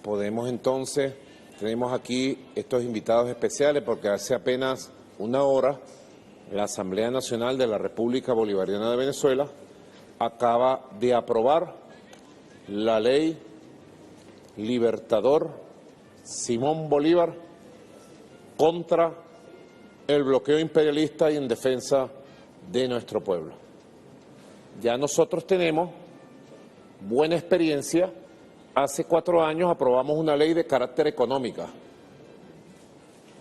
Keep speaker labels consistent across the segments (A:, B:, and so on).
A: Podemos entonces, tenemos aquí estos invitados especiales porque hace apenas una hora la Asamblea Nacional de la República Bolivariana de Venezuela acaba de aprobar la ley Libertador Simón Bolívar contra el bloqueo imperialista y en defensa de nuestro pueblo. Ya nosotros tenemos buena experiencia. Hace 4 años aprobamos una ley de carácter económica.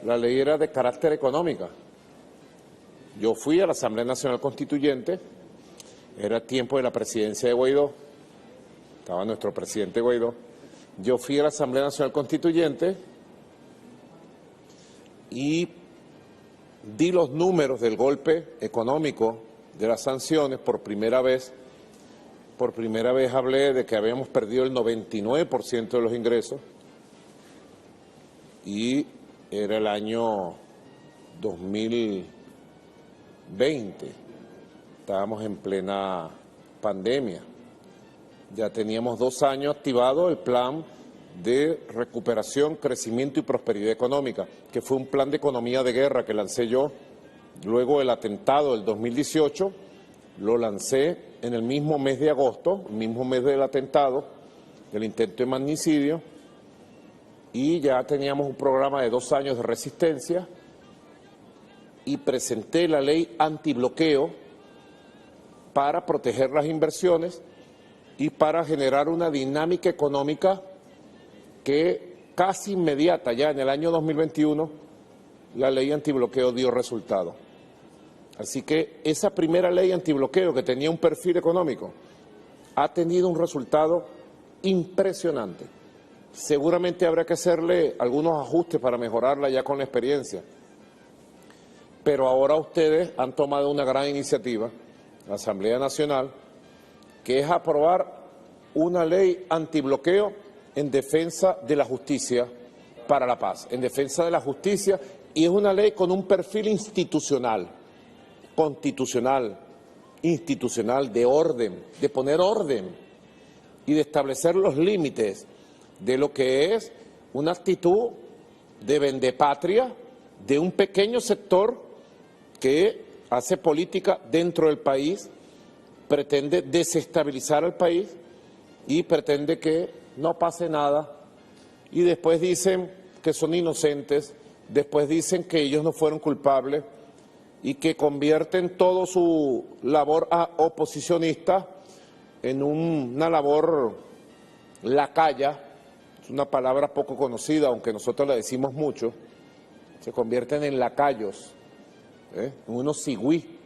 A: La ley era de carácter económica. Yo fui a la Asamblea Nacional Constituyente, era tiempo de la presidencia de Guaidó, estaba nuestro presidente Guaidó. Yo fui a la Asamblea Nacional Constituyente y di los números del golpe económico de las sanciones por primera vez. Por primera vez hablé de que habíamos perdido el 99% de los ingresos y era el año 2020. Estábamos en plena pandemia. Ya teníamos 2 años activado el plan de recuperación, crecimiento y prosperidad económica, que fue un plan de economía de guerra que lancé yo luego del atentado del 2018. Lo lancé en el mismo mes de agosto, el mismo mes del atentado, del intento de magnicidio, y ya teníamos un programa de 2 años de resistencia y presenté la ley antibloqueo para proteger las inversiones y para generar una dinámica económica que casi inmediata, ya en el año 2021, la ley antibloqueo dio resultado. Así que esa primera ley antibloqueo, que tenía un perfil económico, ha tenido un resultado impresionante. Seguramente habrá que hacerle algunos ajustes para mejorarla ya con la experiencia. Pero ahora ustedes han tomado una gran iniciativa, la Asamblea Nacional, que es aprobar una ley antibloqueo en defensa de la justicia para la paz, en defensa de la justicia, y es una ley con un perfil institucional, constitucional, institucional, de orden, de poner orden y de establecer los límites de lo que es una actitud de vendepatria de un pequeño sector que hace política dentro del país, pretende desestabilizar al país y pretende que no pase nada, y después dicen que son inocentes, después dicen que ellos no fueron culpables y que convierten toda su labor oposicionista en una labor lacaya. Es una palabra poco conocida, aunque nosotros la decimos mucho. Se convierten en lacayos, en unos cigüí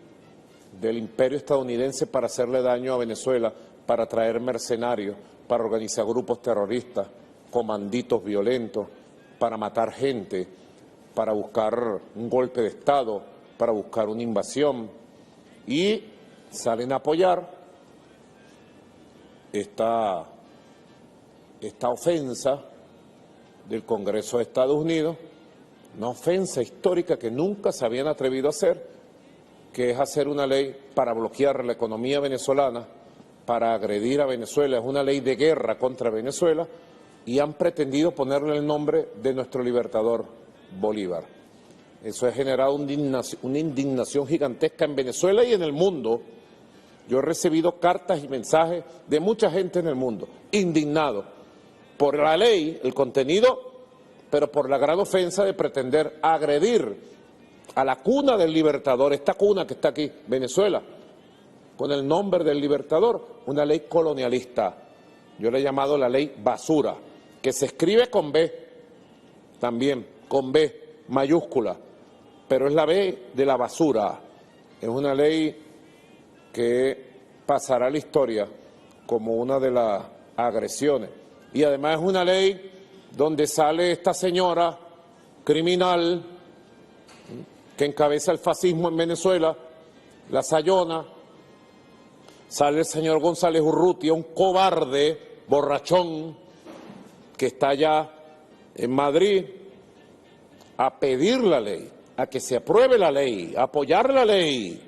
A: del imperio estadounidense para hacerle daño a Venezuela, para traer mercenarios, para organizar grupos terroristas, comanditos violentos, para matar gente, para buscar un golpe de Estado, para buscar una invasión, y salen a apoyar esta ofensa del Congreso de Estados Unidos, una ofensa histórica que nunca se habían atrevido a hacer, que es hacer una ley para bloquear la economía venezolana, para agredir a Venezuela. Es una ley de guerra contra Venezuela y han pretendido ponerle el nombre de nuestro libertador Bolívar. Eso ha generado una indignación gigantesca en Venezuela y en el mundo. Yo he recibido cartas y mensajes de mucha gente en el mundo, indignado por la ley, el contenido, pero por la gran ofensa de pretender agredir a la cuna del libertador, esta cuna que está aquí, Venezuela, con el nombre del libertador, una ley colonialista. Yo le he llamado la ley basura, que se escribe con B, también con B mayúscula, pero es la B de la basura. Es una ley que pasará a la historia como una de las agresiones. Y además es una ley donde sale esta señora criminal que encabeza el fascismo en Venezuela, la Sayona. Sale el señor González Urrutia, un cobarde, borrachón, que está allá en Madrid, a pedir la ley, a que se apruebe la ley, a apoyar la ley,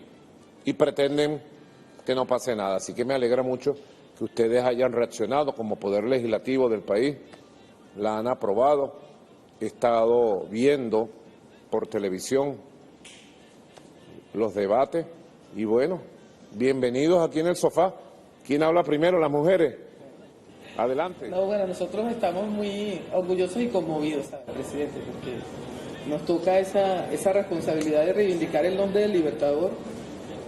A: y pretenden que no pase nada. Así que me alegra mucho que ustedes hayan reaccionado como poder legislativo del país, la han aprobado. He estado viendo por televisión los debates y bueno, bienvenidos aquí en el sofá. ¿Quién habla primero? Las mujeres. Adelante.
B: No, bueno, nosotros estamos muy orgullosos y conmovidos, ¿sabes, presidente? Porque nos toca esa responsabilidad de reivindicar el nombre del Libertador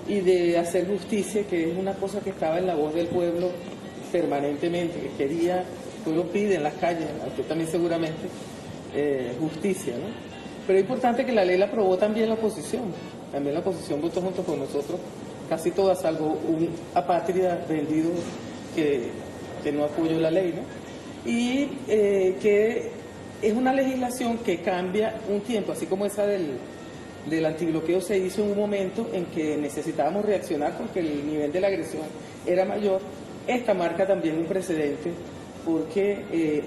B: y de hacer justicia, que es una cosa que estaba en la voz del pueblo permanentemente, que quería, el pueblo pide en las calles, usted también seguramente, justicia, ¿no? Pero es importante que la ley la aprobó también la oposición votó junto con nosotros, casi todas, salvo un apátrida vendido que no apoyó la ley, ¿no? Y que es una legislación que cambia un tiempo, así como esa del antibloqueo se hizo en un momento en que necesitábamos reaccionar porque el nivel de la agresión era mayor. Esta marca también un precedente porque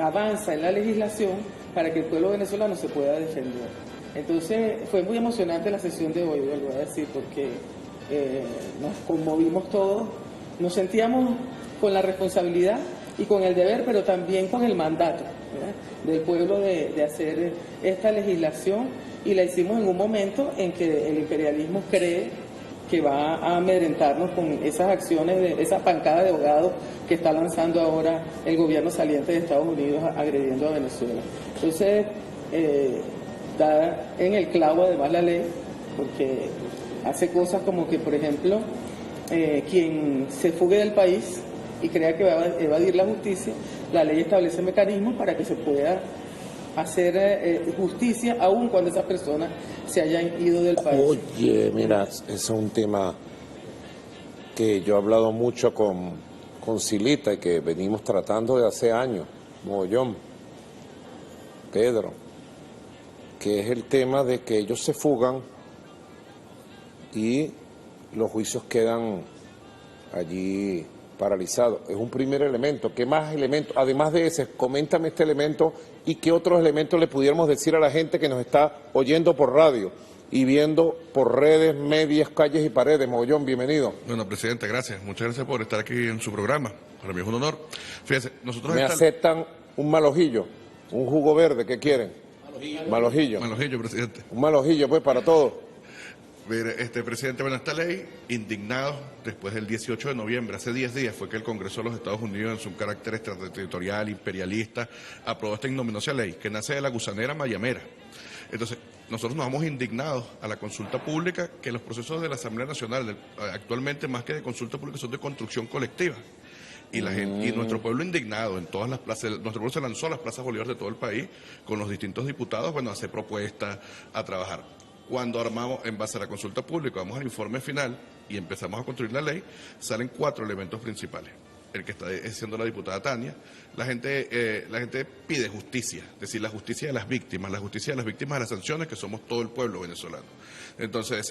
B: avanza en la legislación para que el pueblo venezolano se pueda defender. Entonces fue muy emocionante la sesión de hoy, lo voy a decir, porque nos conmovimos todos, nos sentíamos con la responsabilidad y con el deber, pero también con el mandato, ¿verdad?, del pueblo de hacer esta legislación, y la hicimos en un momento en que el imperialismo cree que va a amedrentarnos con esas acciones, esa pancada de abogados que está lanzando ahora el gobierno saliente de Estados Unidos agrediendo a Venezuela. Entonces, da en el clavo además la ley, porque hace cosas como que, por ejemplo, quien se fugue del país y crea que va a evadir la justicia, la ley establece mecanismos para que se pueda hacer justicia aun cuando esa persona se haya ido del país.
A: Oye, mira, ese es un tema que yo he hablado mucho con Silita y que venimos tratando de hace años, mogollón, Pedro, que es el tema de que ellos se fugan y los juicios quedan allí paralizados. Es un primer elemento. ¿Qué más elementos? Además de ese, coméntame este elemento y qué otros elementos le pudiéramos decir a la gente que nos está oyendo por radio y viendo por redes, medias, calles y paredes. Mogollón, bienvenido.
C: Bueno, presidente, gracias. Muchas gracias por estar aquí en su programa. Para mí es un honor. Fíjese, nosotros...
A: Me aceptan un malojillo, un jugo verde, ¿qué quieren? Malojillo.
C: Malojillo, presidente.
A: Un malojillo, pues, para todos.
C: Mire, presidente, bueno, esta ley, indignados después del 18 de noviembre, hace 10 días, fue que el Congreso de los Estados Unidos, en su carácter extraterritorial, imperialista, aprobó esta ignominiosa ley, que nace de la gusanera mayamera. Entonces, nosotros nos vamos indignados a la consulta pública, que los procesos de la Asamblea Nacional, actualmente más que de consulta pública, son de construcción colectiva. Y la gente, y nuestro pueblo indignado en todas las plazas, nuestro pueblo se lanzó a las plazas Bolívar de todo el país, con los distintos diputados, bueno, a hacer propuestas, a trabajar. Cuando armamos, en base a la consulta pública, vamos al informe final y empezamos a construir la ley, salen 4 elementos principales. El que está diciendo la diputada Tania, la gente pide justicia, es decir, la justicia de las víctimas de las sanciones, que somos todo el pueblo venezolano. Entonces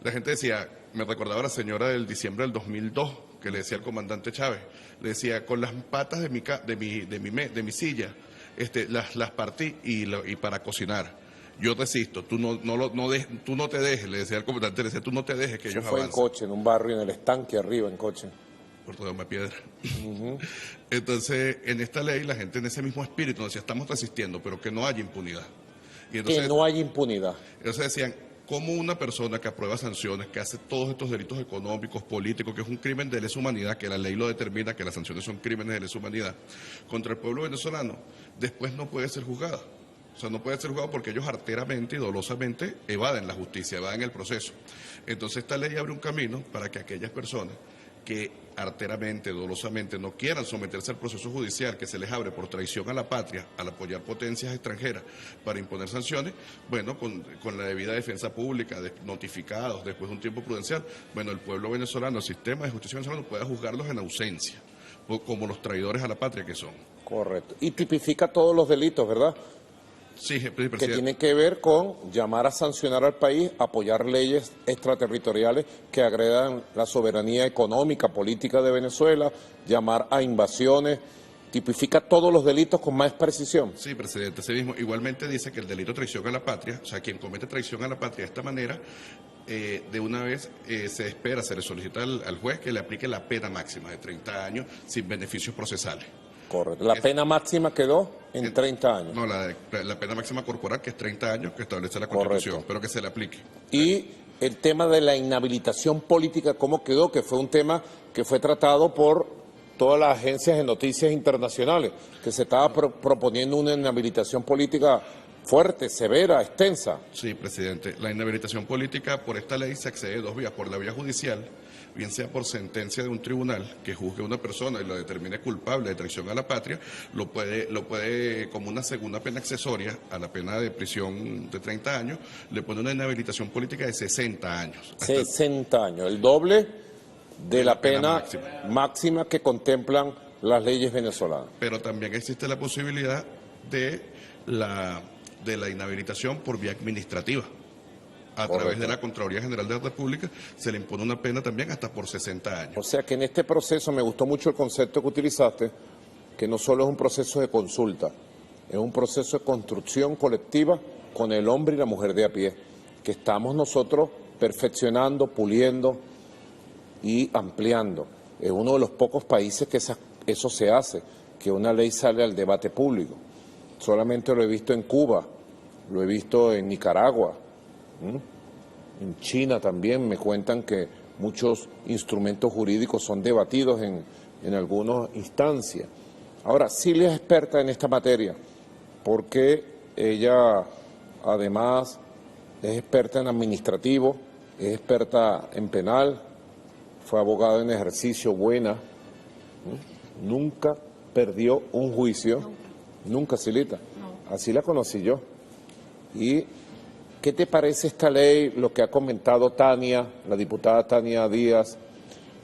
C: la gente decía, me recordaba la señora del diciembre del 2002, que le decía al comandante Chávez, le decía, con las patas de mi silla, las partí y para cocinar. Yo resisto, tú no te dejes, le decía al comandante, le decía, tú no te dejes que ellos avancen.
A: Fue en coche, en un barrio, en el estanque arriba, en coche.
C: Puerto de Piedra. Entonces, en esta ley, la gente en ese mismo espíritu nos decía, estamos resistiendo, pero que no haya impunidad. Y entonces,
A: que no haya impunidad.
C: Entonces decían, ¿cómo una persona que aprueba sanciones, que hace todos estos delitos económicos, políticos, que es un crimen de lesa humanidad, que la ley lo determina, que las sanciones son crímenes de lesa humanidad, contra el pueblo venezolano, después no puede ser juzgada? O sea, no puede ser juzgado porque ellos arteramente y dolosamente evaden la justicia, evaden el proceso. Entonces esta ley abre un camino para que aquellas personas que arteramente, dolosamente no quieran someterse al proceso judicial que se les abre por traición a la patria, al apoyar potencias extranjeras para imponer sanciones, bueno, con la debida defensa pública, notificados después de un tiempo prudencial, bueno, el pueblo venezolano, el sistema de justicia venezolano pueda juzgarlos en ausencia, como los traidores a la patria que son.
A: Correcto. Y tipifica todos los delitos, ¿verdad?
C: Sí, presidente.
A: Que tiene que ver con llamar a sancionar al país, apoyar leyes extraterritoriales que agredan la soberanía económica, política de Venezuela, llamar a invasiones, tipifica todos los delitos con más precisión.
C: Sí, presidente, ese mismo. Igualmente dice que el delito de traición a la patria, o sea, quien comete traición a la patria de esta manera, de una vez se le solicita al juez que le aplique la pena máxima de 30 años sin beneficios procesales.
A: Correcto. La pena máxima quedó en 30 años.
C: No, la pena máxima corporal, que es 30 años, que establece la Constitución,
A: Correcto.
C: pero que se le aplique.
A: Y el tema de la inhabilitación política, ¿cómo quedó? Que fue un tema que fue tratado por todas las agencias de noticias internacionales, que se estaba proponiendo una inhabilitación política fuerte, severa, extensa.
C: Sí, presidente. La inhabilitación política por esta ley se accede de dos vías. Por la vía judicial, bien sea por sentencia de un tribunal que juzgue a una persona y lo determine culpable de traición a la patria, lo puede como una segunda pena accesoria a la pena de prisión de 30 años, le pone una inhabilitación política de 60 años.
A: 60 años, el doble de la pena máxima que contemplan las leyes venezolanas.
C: Pero también existe la posibilidad de la inhabilitación por vía administrativa. A través de la Contraloría General de la República se le impone una pena también hasta por 60 años.
A: O sea que en este proceso me gustó mucho el concepto que utilizaste, que no solo es un proceso de consulta, es un proceso de construcción colectiva con el hombre y la mujer de a pie, que estamos nosotros perfeccionando, puliendo y ampliando. Es uno de los pocos países que eso se hace, que una ley sale al debate público. Solamente lo he visto en Cuba, lo he visto en Nicaragua, en China también me cuentan que muchos instrumentos jurídicos son debatidos en algunas instancias. Ahora, Cilia es experta en esta materia, porque ella además es experta en administrativo, es experta en penal, fue abogada en ejercicio, buena, nunca perdió un juicio, nunca, Cilita, así la conocí yo. ¿Y qué te parece esta ley, lo que ha comentado Tania, la diputada Tania Díaz,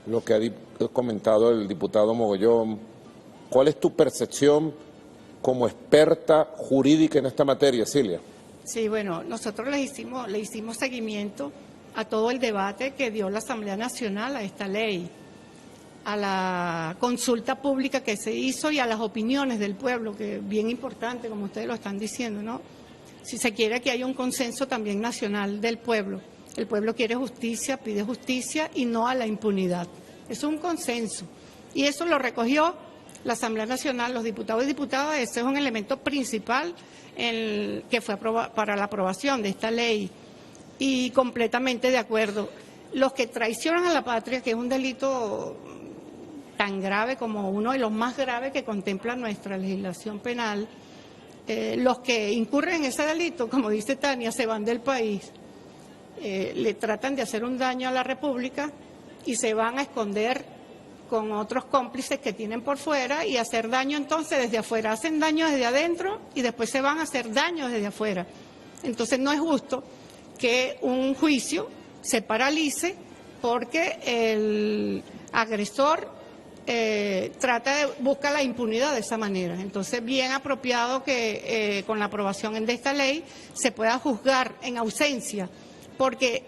A: lo que ha comentado el diputado Mogollón? ¿Cuál es tu percepción como experta jurídica en esta materia, Cilia?
D: Sí, bueno, nosotros le hicimos seguimiento a todo el debate que dio la Asamblea Nacional a esta ley, a la consulta pública que se hizo y a las opiniones del pueblo, que es bien importante, como ustedes lo están diciendo, ¿no? Si se quiere que haya un consenso también nacional del pueblo. El pueblo quiere justicia, pide justicia y no a la impunidad. Es un consenso. Y eso lo recogió la Asamblea Nacional, los diputados y diputadas. Ese es un elemento principal que fue para la aprobación de esta ley. Y completamente de acuerdo. Los que traicionan a la patria, que es un delito tan grave como uno de los más graves que contempla nuestra legislación penal, los que incurren en ese delito, como dice Tania, se van del país, le tratan de hacer un daño a la República y se van a esconder con otros cómplices que tienen por fuera y hacer daño entonces desde afuera. Hacen daño desde adentro y después se van a hacer daño desde afuera. Entonces no es justo que un juicio se paralice porque el agresor busca la impunidad de esa manera. Entonces, bien apropiado que con la aprobación de esta ley se pueda juzgar en ausencia, porque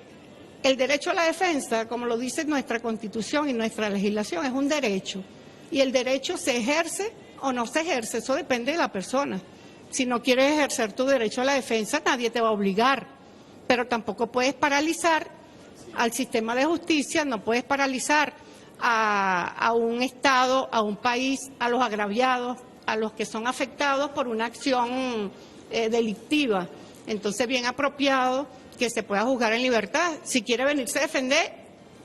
D: el derecho a la defensa, como lo dice nuestra Constitución y nuestra legislación, es un derecho, y el derecho se ejerce o no se ejerce, eso depende de la persona. Si no quieres ejercer tu derecho a la defensa, nadie te va a obligar, pero tampoco puedes paralizar al sistema de justicia, no puedes paralizar a un Estado, a un país, a los agraviados, a los que son afectados por una acción delictiva. Entonces, bien apropiado que se pueda juzgar en libertad. Si quiere venirse a defender,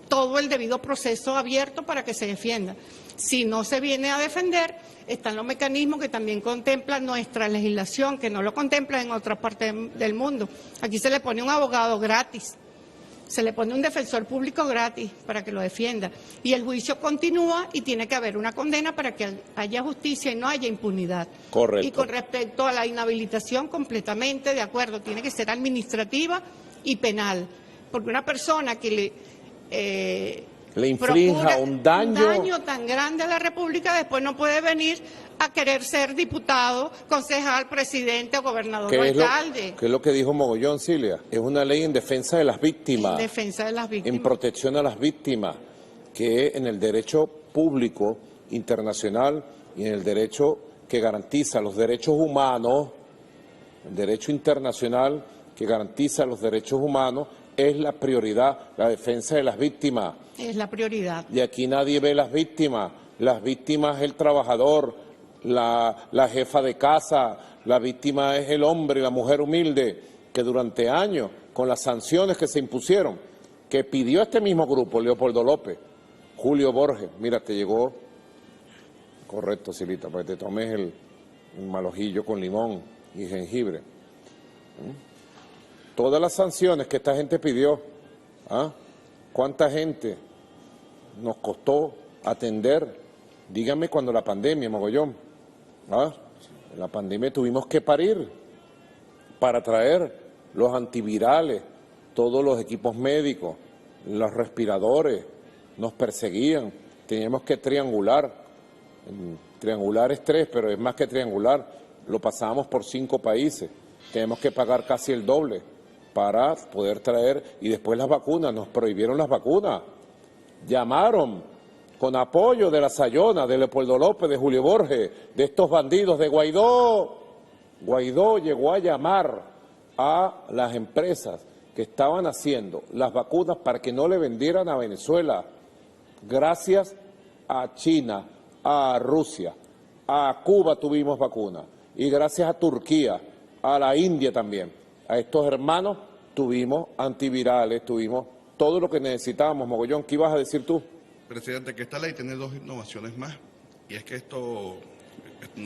D: todo el debido proceso abierto para que se defienda. Si no se viene a defender, están los mecanismos que también contempla nuestra legislación, que no lo contempla en otra parte del mundo. Aquí se le pone un abogado gratis. Se le pone un defensor público gratis para que lo defienda. Y el juicio continúa y tiene que haber una condena para que haya justicia y no haya impunidad.
A: Correcto.
D: Y con respecto a la inhabilitación, completamente de acuerdo. Tiene que ser administrativa y penal. Porque una persona que le
A: inflinja un daño
D: tan grande a la República, después no puede venir a querer ser diputado, concejal, presidente o gobernador o alcalde.
A: ¿Qué es lo que dijo Mogollón, Cilia? Es una ley en defensa de las víctimas.
D: En defensa de las víctimas.
A: En protección a las víctimas, que en el derecho público internacional y en el derecho que garantiza los derechos humanos, el derecho internacional que garantiza los derechos humanos, es la prioridad, la defensa de las víctimas.
D: Es la prioridad.
A: Y aquí nadie ve las víctimas es el trabajador, la jefa de casa, la víctima es el hombre y la mujer humilde, que durante años, con las sanciones que se impusieron, que pidió este mismo grupo, Leopoldo López, Julio Borges, mira, te llegó, correcto, Silita, para que te tomes el malojillo con limón y jengibre. Todas las sanciones que esta gente pidió, ¿cuánta gente nos costó atender? Dígame cuando la pandemia, mogollón, en la pandemia tuvimos que parir para traer los antivirales, todos los equipos médicos, los respiradores, nos perseguían, teníamos que triangular. Triangular es 3, pero es más que triangular, lo pasábamos por 5 países, tenemos que pagar casi el doble para poder traer, y después las vacunas, nos prohibieron las vacunas, llamaron con apoyo de la Sayona, de Leopoldo López, de Julio Borges, de estos bandidos, de Guaidó. Guaidó llegó a llamar a las empresas que estaban haciendo las vacunas para que no le vendieran a Venezuela, gracias a China, a Rusia, a Cuba tuvimos vacunas, y gracias a Turquía, a la India también, a estos hermanos tuvimos antivirales, tuvimos todo lo que necesitábamos. Mogollón, ¿qué ibas a decir tú?
C: Presidente, que esta ley tiene 2 innovaciones más, y es que esto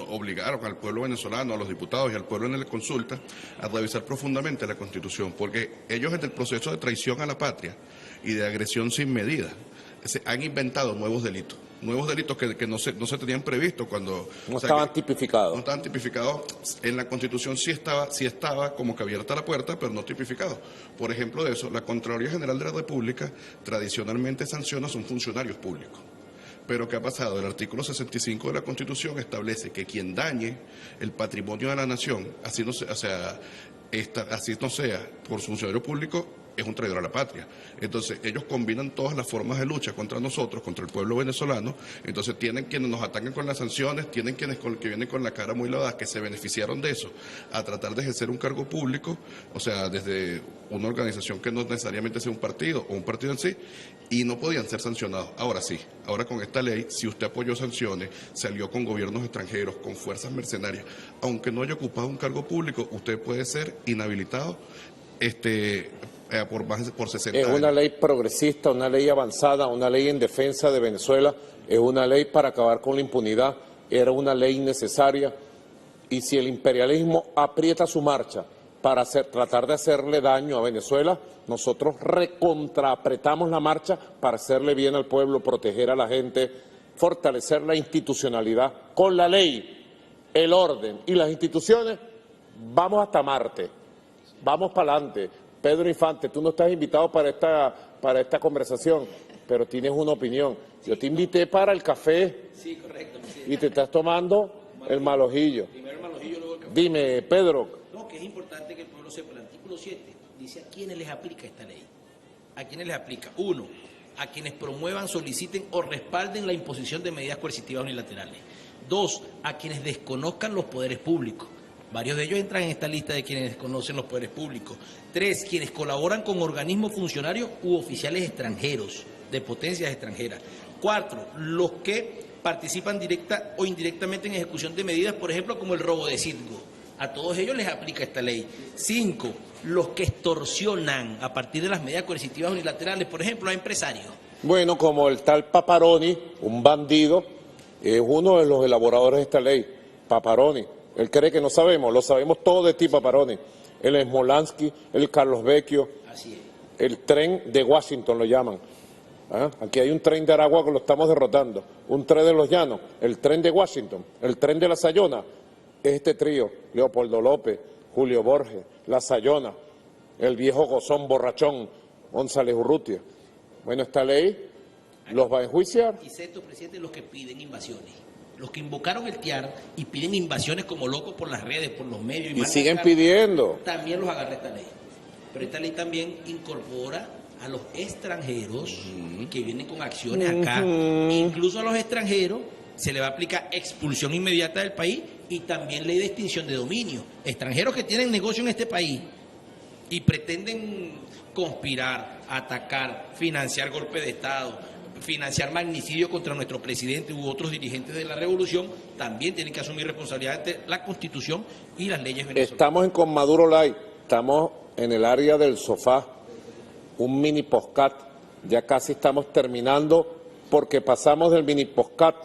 C: obligaron al pueblo venezolano, a los diputados y al pueblo en la consulta a revisar profundamente la Constitución, porque ellos en el proceso de traición a la patria y de agresión sin medida se han inventado nuevos delitos que no se tenían previsto cuando...
A: No estaban tipificados.
C: No estaban tipificados. En la Constitución sí estaba como que abierta la puerta, pero no tipificado. Por ejemplo de eso, la Contraloría General de la República tradicionalmente sanciona a sus funcionarios públicos. Pero ¿qué ha pasado? El artículo 65 de la Constitución establece que quien dañe el patrimonio de la nación, así no sea por su funcionario público, es un traidor a la patria. Entonces, ellos combinan todas las formas de lucha contra nosotros, contra el pueblo venezolano. Entonces, tienen quienes nos atacan con las sanciones, tienen quienes que vienen con la cara muy lavada, que se beneficiaron de eso, a tratar de ejercer un cargo público, o sea, desde una organización que no necesariamente sea un partido o un partido en sí, y no podían ser sancionados. Ahora sí, ahora con esta ley, si usted apoyó sanciones, salió con gobiernos extranjeros, con fuerzas mercenarias, aunque no haya ocupado un cargo público, usted puede ser inhabilitado por 60 años.
A: Es una ley progresista, una ley avanzada, una ley en defensa de Venezuela, es una ley para acabar con la impunidad, era una ley necesaria, y si el imperialismo aprieta su marcha para tratar de hacerle daño a Venezuela, nosotros recontraapretamos la marcha para hacerle bien al pueblo, proteger a la gente, fortalecer la institucionalidad. Con la ley, el orden y las instituciones, vamos hasta Marte, vamos para adelante. Pedro Infante, tú no estás invitado para esta conversación, pero tienes una opinión. Yo te invité para el café.
E: Sí, correcto.
A: Y te estás tomando el malojillo.
E: Primero el malojillo, luego el café.
A: Dime, Pedro.
E: No, que es importante que el pueblo sepa. El artículo 7 dice a quiénes les aplica esta ley. ¿A quiénes les aplica? 1, a quienes promuevan, soliciten o respalden la imposición de medidas coercitivas unilaterales. 2, a quienes desconozcan los poderes públicos. Varios de ellos entran en esta lista de quienes desconocen los poderes públicos. 3, quienes colaboran con organismos funcionarios u oficiales extranjeros, de potencias extranjeras. 4, los que participan directa o indirectamente en ejecución de medidas, por ejemplo, como el robo de Citgo. A todos ellos les aplica esta ley. 5, los que extorsionan a partir de las medidas coercitivas unilaterales, por ejemplo, a empresarios.
A: Bueno, como el tal Paparoni, un bandido, es uno de los elaboradores de esta ley, Paparoni. Él cree que no sabemos, lo sabemos todo de ti, Paparoni. El Smolansky, el Carlos Vecchio,
E: Así es.
A: el tren de Washington lo llaman. Aquí hay un tren de Aragua que lo estamos derrotando, un tren de los Llanos, el tren de Washington, el tren de la Sayona. Es este trío, Leopoldo López, Julio Borges, la Sayona, el viejo gozón borrachón, González Urrutia. Bueno, esta ley los va a enjuiciar.
E: Y sexto, presidente, los que piden invasiones. Los que invocaron el TIAR y piden invasiones como locos por las redes, por los medios.
A: Y siguen pidiendo.
E: También los agarra esta ley. Pero esta ley también incorpora a los extranjeros que vienen con acciones acá. Incluso a los extranjeros se le va a aplicar expulsión inmediata del país y también ley de extinción de dominio. Extranjeros que tienen negocio en este país y pretenden conspirar, atacar, financiar golpe de Estado, financiar magnicidio contra nuestro presidente u otros dirigentes de la revolución, también tienen que asumir responsabilidad ante la Constitución y las leyes venezolanas.
A: Estamos en Con Maduro Live, estamos en el área del sofá, un mini postcat, ya casi estamos terminando porque pasamos del mini postcat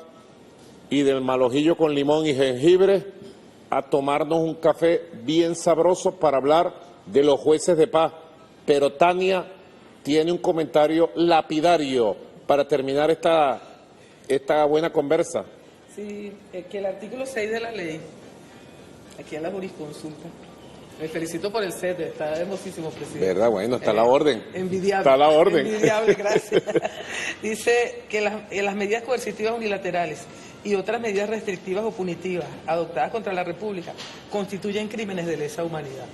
A: y del malojillo con limón y jengibre a tomarnos un café bien sabroso para hablar de los jueces de paz. Pero Tania tiene un comentario lapidario para terminar esta buena conversa.
B: Sí, que el artículo 6 de la ley, aquí en la jurisconsulta, me felicito por el set, está hermosísimo, presidente.
A: ¿Verdad? Bueno, está la orden.
B: Envidiable.
A: Está la orden.
B: Envidiable, gracias. Dice que las medidas coercitivas unilaterales y otras medidas restrictivas o punitivas adoptadas contra la República constituyen crímenes de lesa humanidad.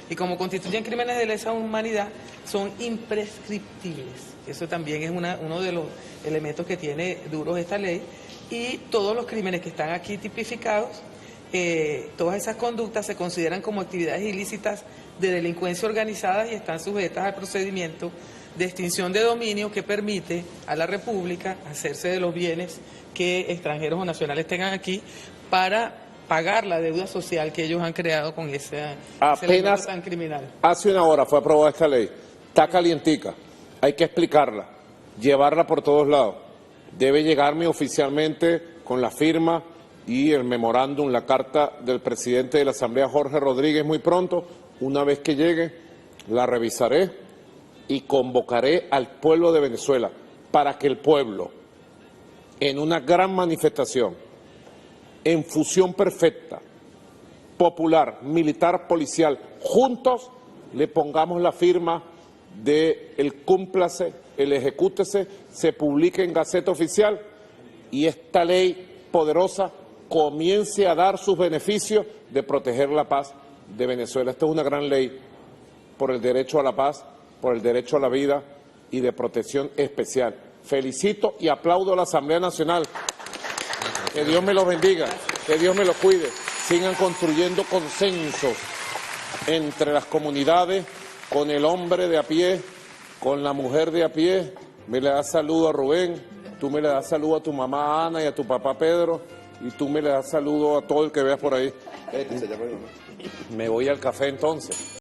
B: Y como constituyen crímenes de lesa humanidad, son imprescriptibles. Eso también es uno de los elementos que tiene duros esta ley. Y todos los crímenes que están aquí tipificados, todas esas conductas se consideran como actividades ilícitas de delincuencia organizada y están sujetas al procedimiento de extinción de dominio que permite a la República hacerse de los bienes que extranjeros o nacionales tengan aquí para pagar la deuda social que ellos han creado con ese elemento tan criminal.
A: Hace una hora fue aprobada esta ley, está calientica, hay que explicarla, llevarla por todos lados. Debe llegarme oficialmente con la firma y el memorándum, la carta del presidente de la Asamblea, Jorge Rodríguez, muy pronto. Una vez que llegue, la revisaré y convocaré al pueblo de Venezuela para que el pueblo, en una gran manifestación, en fusión perfecta, popular, militar, policial, juntos le pongamos la firma de el cúmplase, el ejecútese, se publique en Gaceta Oficial y esta ley poderosa comience a dar sus beneficios de proteger la paz de Venezuela. Esta es una gran ley por el derecho a la paz, por el derecho a la vida y de protección especial. Felicito y aplaudo a la Asamblea Nacional. Que Dios me los bendiga, que Dios me los cuide. Sigan construyendo consensos entre las comunidades, con el hombre de a pie, con la mujer de a pie. Me le das saludo a Rubén, tú me le das saludo a tu mamá Ana y a tu papá Pedro, y tú me le das saludo a todo el que veas por ahí. Me voy al café entonces.